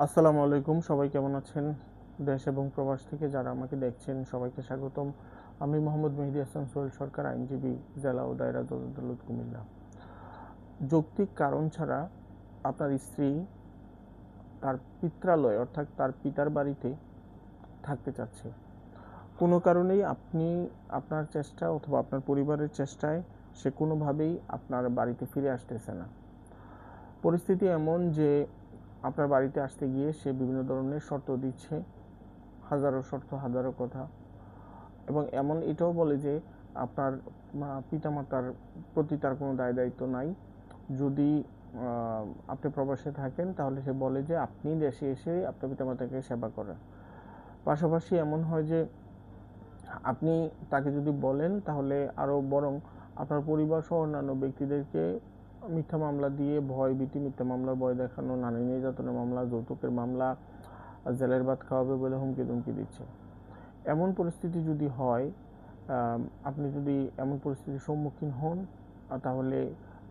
আসসালামু আলাইকুম। সবাই কেমন আছেন? দেশ এবং প্রবাস থেকে যারা আমাকে দেখছেন সবাইকে স্বাগতম। আমি মোহাম্মদ মেহেদী হাসান সোহেল সরকার, আইনজীবী, জেলা ও দায়রা জজ আদালত, কুমিল্লা। যৌক্তিক কারণ ছাড়া আপনার স্ত্রী তার পিত্রালয় অর্থাৎ তার পিতার বাড়িতে থাকতে চাচ্ছে। কোনো কারণেই আপনি আপনার চেষ্টা অথবা আপনার পরিবারের চেষ্টায় সে কোনোভাবেই আপনার বাড়িতে ফিরে আসতেছে না। পরিস্থিতি এমন যে আপনার বাড়িতে আসতে গিয়ে সে বিভিন্ন ধরনের শর্ত দিচ্ছে, হাজারো শর্ত, হাজারো কথা, এবং এমন এটাও বলে যে আপনার পিতামাতার প্রতি তার কোনো দায় দায়িত্ব নাই। যদি আপনি প্রবাসে থাকেন তাহলে সে বলে যে আপনি দেশে এসে আপনার পিতামাতাকে সেবা করেন। পাশাপাশি এমন হয় যে আপনি তাকে যদি বলেন তাহলে আরও বরং আপনার পরিবার সহ অন্যান্য ব্যক্তিদেরকে মিথ্যা মামলা দিয়ে ভয় ভীতি, মিথ্যা মামলার ভয় দেখানো, নারী নির্যাতনের মামলা, যৌতুকের মামলা, জেলের ভাত খাওয়াবে বলে হুমকি ধমকি দিচ্ছে। এমন পরিস্থিতি যদি হয়, আপনি যদি এমন পরিস্থিতির সম্মুখীন হন, তাহলে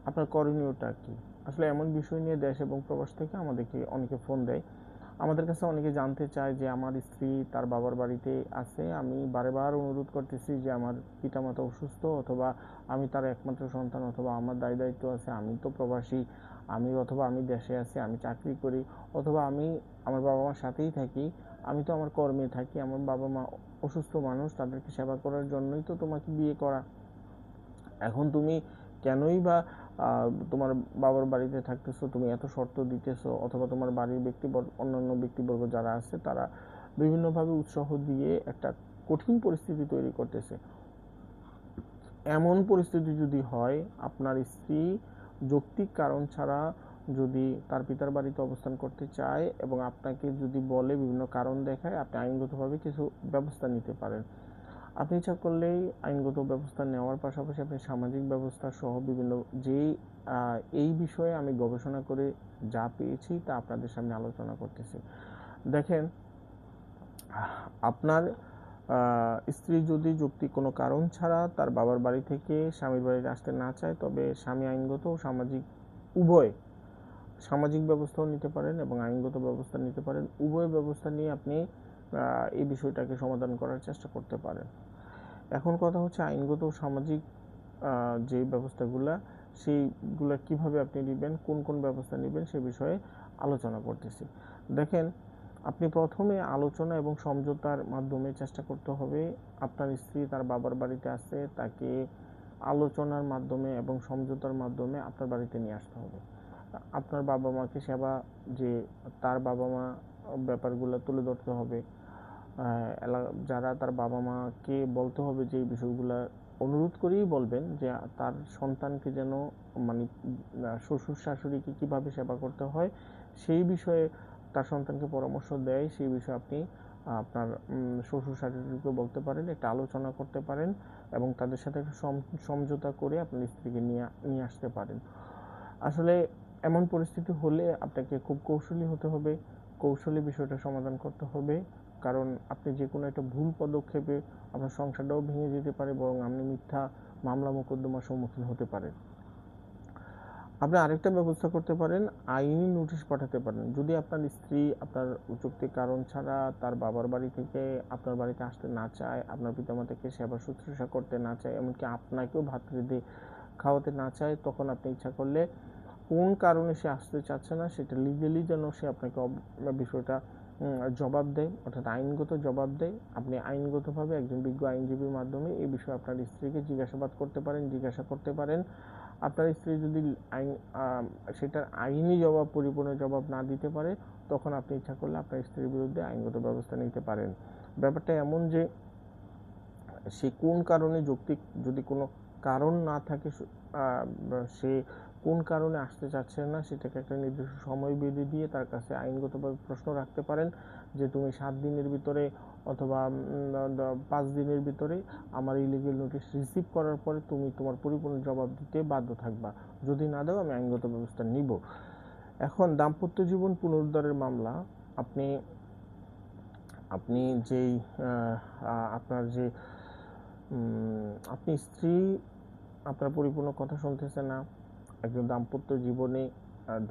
আপনার করণীয়টা কি? আসলে এমন বিষয় নিয়ে দেশ এবং প্রবাস থেকে আমাদেরকে অনেকে ফোন দেয়। আমাদের কাছে অনেকে জানতে চায় যে আমার স্ত্রী তার বাবার বাড়িতে আছে, আমি বারেবার অনুরোধ করতেছি যে আমার পিতামাতা অসুস্থ, অথবা আমি তার একমাত্র সন্তান, অথবা আমার দায় দায়িত্ব আছে, আমি তো প্রবাসী, অথবা আমি দেশে আছি, আমি চাকরি করি, অথবা আমি আমার বাবা মার সাথেই থাকি, আমি তো আমার কর্মে থাকি, আমার বাবা মা অসুস্থ মানুষ, তাদেরকে সেবা করার জন্যই তো তোমাকে বিয়ে করা। এখন তুমি কেনই বা তোমার বাবার বাড়িতে থাকতেছো, তুমি এত শর্ত দিতেছো, অথবা তোমার বাড়ির অন্যান্য ব্যক্তিবর্গ যারা আছে তারা বিভিন্নভাবে উৎসাহ দিয়ে একটা কঠিন পরিস্থিতি তৈরি করতেছে। এমন পরিস্থিতি যদি হয়, আপনার স্ত্রী যৌক্তিক কারণ ছাড়া যদি তার পিতার বাড়িতে অবস্থান করতে চায় এবং আপনাকে যদি বলে, বিভিন্ন কারণ দেখায়, আপনি আইনগতভাবে কিছু ব্যবস্থা নিতে পারেন। আপনি ইচ্ছা করলেই আইনগত ব্যবস্থা নেওয়ার পাশাপাশি আপনি সামাজিক ব্যবস্থা সহ বিভিন্ন যেই এই বিষয়ে আমি গবেষণা করে যা পেয়েছি তা আপনাদের সামনে আলোচনা করতেছি। দেখেন, আপনার স্ত্রী যদি যৌক্তিক কোনো কারণ ছাড়া তার বাবার বাড়ি থেকে স্বামীর বাড়িতে আসতে না চায়, তবে স্বামী আইনগত ও সামাজিক উভয় সামাজিক ব্যবস্থাও নিতে পারেন এবং আইনগত ব্যবস্থা নিতে পারেন। উভয় ব্যবস্থা নিয়ে আপনি এই বিষয়টাকে সমাধান করার চেষ্টা করতে পারেন। এখন কথা হচ্ছে আইনগত ও সামাজিক যে ব্যবস্থাগুলা, সেইগুলা কিভাবে আপনি নেবেন, কোন কোন ব্যবস্থা নেবেন সে বিষয়ে আলোচনা করতেছি। দেখেন, আপনি প্রথমে আলোচনা এবং সমঝোতার মাধ্যমে চেষ্টা করতে হবে। আপনার স্ত্রী তার বাবার বাড়িতে আছে, তাকে আলোচনার মাধ্যমে এবং সমঝোতার মাধ্যমে আপনার বাড়িতে নিয়ে আসতে হবে। আপনার বাবা মাকে সেবা, যে তার বাবা মা ব্যাপারগুলো তুলে ধরতে হবে। যারা তার বাবা মাকে বলতে হবে যে এই বিষয়গুলো অনুরোধ করেই বলবেন যে তার সন্তানকে যেন, মানে শ্বশুর শাশুড়িকে কিভাবে সেবা করতে হয় সেই বিষয়ে তার সন্তানকে পরামর্শ দেয়, সেই বিষয়ে আপনি আপনার শ্বশুর শাশুড়িকে বলতে পারেন, একটা আলোচনা করতে পারেন এবং তাদের সাথে একটা সমঝোতা করে আপনার স্ত্রীকে নিয়ে আসতে পারেন। আসলে এমন পরিস্থিতি হলে আপনাকে খুব কৌশলী হতে হবে, কৌশলী বিষয়টা সমাধান করতে হবে। কারণ আপনি যে কোনো একটা ভুল পদক্ষেপে আপনার সংসারটাও ভেঙে যেতে পারে, বরং আপনি মিথ্যা মামলা মোকদ্দমার সম্মুখীন হতে পারেন। আপনি আরেকটা ব্যবস্থা করতে পারেন, আইনি নোটিশ পাঠাতে পারেন। যদি আপনার স্ত্রী আপনার যৌক্তিক কারণ ছাড়া তার বাবার বাড়ি থেকে আপনার বাড়িতে আসতে না চায়, আপনার পিতামাতাকে সেবা শুশ্রূষা করতে না চায়, এমনকি আপনাকেও ভাত রেঁধে খাওয়াতে না চায়, তখন আপনি ইচ্ছা করলে কোন কারণে সে আসতে চাচ্ছে না সেটা লিগেলি যেন সে আপনাকে বিষয়টা জবাব দেয়, অর্থাৎ আইনগত জবাব দেয়। আপনি আইনগতভাবে একজন বিজ্ঞ আইনজীবীর মাধ্যমে এই বিষয়ে আপনার স্ত্রীকে জিজ্ঞাসাবাদ করতে পারেন, জিজ্ঞাসা করতে পারেন। আপনার স্ত্রী যদি আইন সেটার আইনি জবাব, পরিপূর্ণ জবাব না দিতে পারে, তখন আপনি ইচ্ছা করলে আপনার স্ত্রীর বিরুদ্ধে আইনগত ব্যবস্থা নিতে পারেন। ব্যাপারটা এমন যে সে কোন কারণে, যৌক্তিক যদি কোনো কারণ না থাকে, সে কোন কারণে আসতে চাচ্ছে না সেটাকে একটা নির্দিষ্ট সময় বেঁধে দিয়ে তার কাছে আইনগতভাবে প্রশ্ন রাখতে পারেন যে তুমি 7 দিনের ভিতরে অথবা 5 দিনের ভিতরে আমার ইলিগেল নোটিশ রিসিভ করার পরে তুমি তোমার পরিপূর্ণ জবাব দিতে বাধ্য থাকবা, যদি না দাও আমি আইনগত ব্যবস্থা নিব। এখন দাম্পত্য জীবন পুনরুদ্ধারের মামলা, আপনি আপনি যেই আপনার যে আপনি স্ত্রী আপনার পরিপূর্ণ কথা শুনতেছে না, একজন দাম্পত্য জীবনে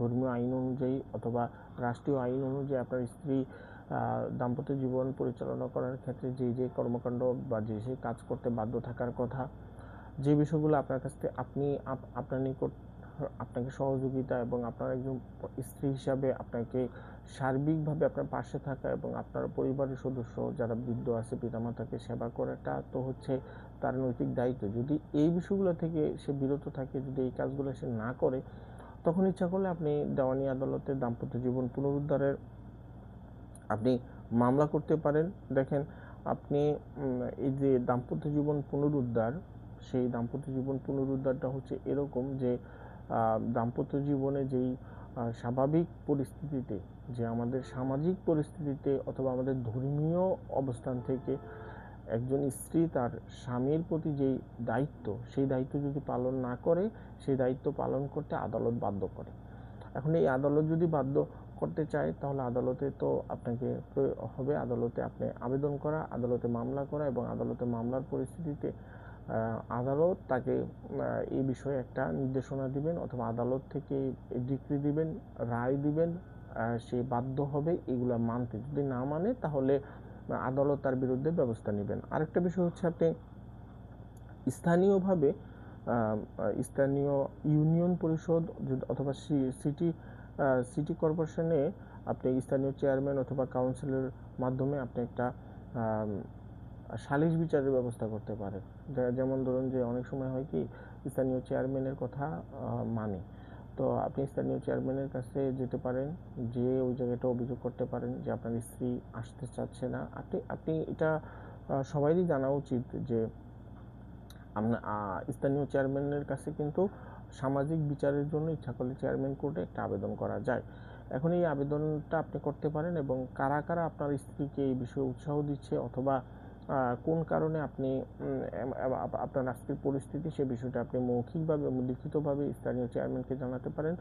ধর্মীয় আইন অনুযায়ী অথবা রাষ্ট্রীয় আইন অনুযায়ী আপনার স্ত্রী দাম্পত্য জীবন পরিচালনা করার ক্ষেত্রে যে যে কর্মকাণ্ড বা যে যে কাজ করতে বাধ্য থাকার কথা, যে বিষয়গুলো আপনার কাছ থেকে আপনার নিকট আপনাকে সহযোগিতা এবং আপনার একজন স্ত্রী হিসাবে আপনাকে সার্বিকভাবে আপনার পাশে থাকা এবং আপনার পরিবারের সদস্য যারা বৃদ্ধ আছে পিতামাতাকে সেবা করাটা তো হচ্ছে তার নৈতিক দায়িত্ব। যদি এই বিষয়গুলো থেকে সে বিরত থাকে, যদি এই কাজগুলো সে না করে, তখন ইচ্ছা করলে আপনি দেওয়ানি আদালতে দাম্পত্য জীবন পুনরুদ্ধারের আপনি মামলা করতে পারেন। দেখেন, আপনি এই যে দাম্পত্য জীবন পুনরুদ্ধার, সেই দাম্পত্য জীবন পুনরুদ্ধারটা হচ্ছে এরকম যে দাম্পত্য জীবনে যেই স্বাভাবিক পরিস্থিতিতে, যে আমাদের সামাজিক পরিস্থিতিতে অথবা আমাদের ধর্মীয় অবস্থান থেকে একজন স্ত্রী তার স্বামীর প্রতি যেই দায়িত্ব, সেই দায়িত্ব যদি পালন না করে, সেই দায়িত্ব পালন করতে আদালত বাধ্য করে। এখন এই আদালত যদি বাধ্য করতে চায়, তাহলে আদালতে তো আপনাকে হবে আদালতে আপনি আবেদন করা, আদালতে মামলা করা, এবং আদালতে মামলার পরিস্থিতিতে আদালত তাকে এই বিষয়ে একটা নির্দেশনা দিবেন অথবা আদালত থেকে ডিক্রি দিবেন, রায় দিবেন, সে বাধ্য হবে এগুলা মানতে। যদি না মানে, তাহলে আদালত তার বিরুদ্ধে ব্যবস্থা নেবেন। আরেকটা বিষয় হচ্ছে, আপনি স্থানীয়ভাবে স্থানীয় ইউনিয়ন পরিষদ অথবা সিটি কর্পোরেশনে আপনি স্থানীয় চেয়ারম্যান অথবা কাউন্সিলের মাধ্যমে আপনি একটা সালিশ বিচারের ব্যবস্থা করতে পারেন। যেমন ধরুন যে অনেক সময় হয় কি, স্থানীয় চেয়ারম্যানের কথা মানে, তো আপনি স্থানীয় চেয়ারম্যানের কাছে যেতে পারেন, যে ওই জায়গাটা অভিযোগ করতে পারেন যে আপনার স্ত্রী আসতে চাচ্ছে না। আপনি এটা সবারই জানা উচিত যে স্থানীয় চেয়ারম্যানের কাছে কিন্তু সামাজিক বিচারের জন্য ইচ্ছা করলে চেয়ারম্যান কোর্টে একটা আবেদন করা যায়। এখন এই আবেদনটা আপনি করতে পারেন, এবং কারা কারা আপনার স্ত্রীকে এই বিষয়ে উৎসাহ দিচ্ছে অথবা কোন কারণে আপনি আপনার আজকের পরিস্থিতি, সে বিষয়টা আপনি মৌখিকভাবে লিখিতভাবে স্থানীয় চেয়ারম্যানকে জানাতে পারেন।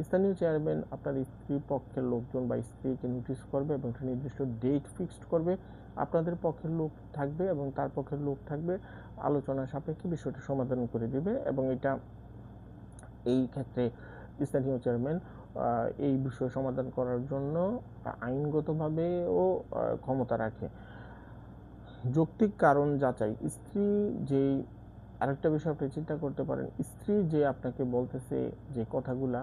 স্থানীয় চেয়ারম্যান আপনার স্ত্রীর পক্ষের লোকজন বা স্ত্রীকে নোটিশ করবে এবং একটা নির্দিষ্ট ডেট ফিক্সড করবে। আপনাদের পক্ষের লোক থাকবে এবং তার পক্ষের লোক থাকবে, আলোচনা সাপেক্ষে বিষয়টা সমাধান করে দিবে। এবং এই ক্ষেত্রে স্থানীয় চেয়ারম্যান এই বিষয় সমাধান করার জন্য আইনগতভাবেও ক্ষমতা রাখে। যৌক্তিক কারণ যাচাই, স্ত্রী যেই আরেকটা বিষয় আপনি চিন্তা করতে পারেন, স্ত্রী যে আপনাকে বলতেছে যে কথাগুলা,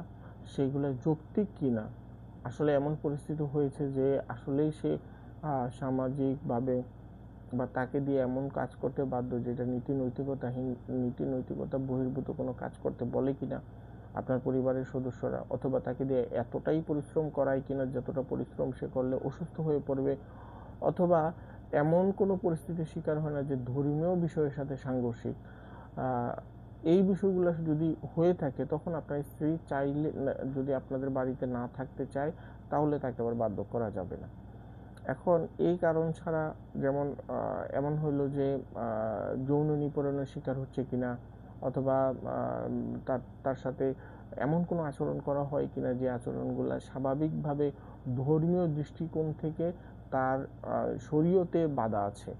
সেইগুলো যৌক্তিক কিনা। আসলে এমন পরিস্থিতি হয়েছে যে আসলেই সে সামাজিকভাবে বা তাকে দিয়ে এমন কাজ করতে বাধ্য যেটা নীতি নৈতিকতা বহির্ভূত কোনো কাজ করতে বলে কিনা আপনার পরিবারের সদস্যরা, অথবা তাকে দিয়ে এতটাই পরিশ্রম করায় কিনা যতটা পরিশ্রম সে করলে অসুস্থ হয়ে পড়বে, অথবা এমন কোনো পরিস্থিতির শিকার হয় না যে ধর্মীয় বিষয়ের সাথে সাংঘর্ষিক। এই বিষয়গুলো যদি হয়ে থাকে, তখন আপনার স্ত্রী চাইলে, যদি আপনাদের বাড়িতে না থাকতে চায়, তাহলে তাকে আবার বাধ্য করা যাবে না। এখন এই কারণ ছাড়া, যেমন এমন হইলো যে যৌন নিপীড়নের শিকার হচ্ছে কিনা, অথবা তার সাথে এমন কোনো আচরণ করা হয় কিনা যে আচরণগুলো স্বাভাবিকভাবে ধর্মীয় দৃষ্টিকোণ থেকে তার শরীয়তে বাধা আছে,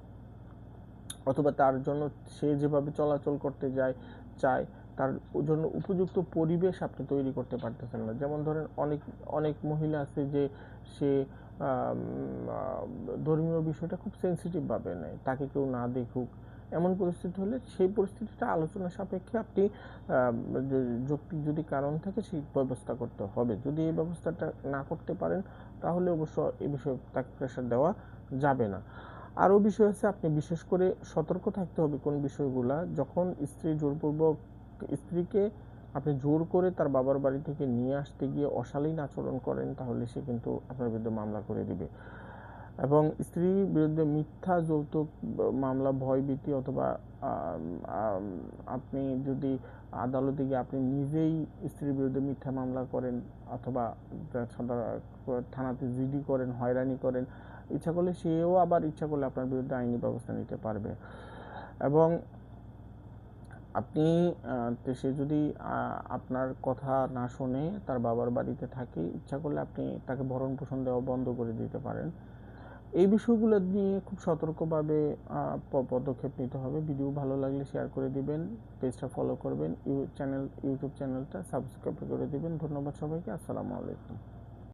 অথবা তার জন্য সে যেভাবে চলাচল করতে চায় তার জন্য উপযুক্ত পরিবেশ আপনি তৈরি করতে পারতেছেন না। যেমন ধরেন, অনেক মহিলা আছে যে সে ধর্মীয় বিষয়টা খুব সেন্সিটিভভাবে নেয়, তাকে কেউ না দেখুক। এমন পরিস্থিতি হলে সেই পরিস্থিতিটা আলোচনা সাপেক্ষে আপনি যৌক্তিক যদি কারণ থাকে, সেই ব্যবস্থা করতে হবে। যদি এই ব্যবস্থাটা না করতে পারেন, তাহলে অবশ্য এই বিষয়ে তাকে প্রেশার দেওয়া যাবে না। আরও বিষয় আছে, আপনি বিশেষ করে সতর্ক থাকতে হবে কোন বিষয়গুলা, যখন স্ত্রীকে আপনি জোর করে তার বাবার বাড়ি থেকে নিয়ে আসতে গিয়ে অশালীন আচরণ করেন, তাহলে সে কিন্তু আপনার বিরুদ্ধে মামলা করে দিবে। এবং স্ত্রীর বিরুদ্ধে মিথ্যা যৌতুক মামলা, ভয়ভীতি, অথবা আপনি যদি আদালতে গিয়ে আপনি নিজেই স্ত্রীর বিরুদ্ধে মিথ্যা মামলা করেন, অথবা থানাতে জিডি করেন, হয়রানি করেন, ইচ্ছা করলে সেও আবার ইচ্ছা করলে আপনার বিরুদ্ধে আইনি ব্যবস্থা নিতে পারবে। এবং আপনি সে যদি আপনার কথা না শুনে তার বাবার বাড়িতে থাকে, ইচ্ছা করলে আপনি তাকে ভরণ পোষণ দেওয়া বন্ধ করে দিতে পারেন। এই বিষয়গুলো নিয়ে খুব সতর্কভাবে পদক্ষেপ নিতে হবে। ভিডিও ভালো লাগলে শেয়ার করে দিবেন, পেজটা ফলো করবেন, ইউটিউব চ্যানেলটা সাবস্ক্রাইব করে দিবেন। ধন্যবাদ সবাইকে। আসসালামু আলাইকুম।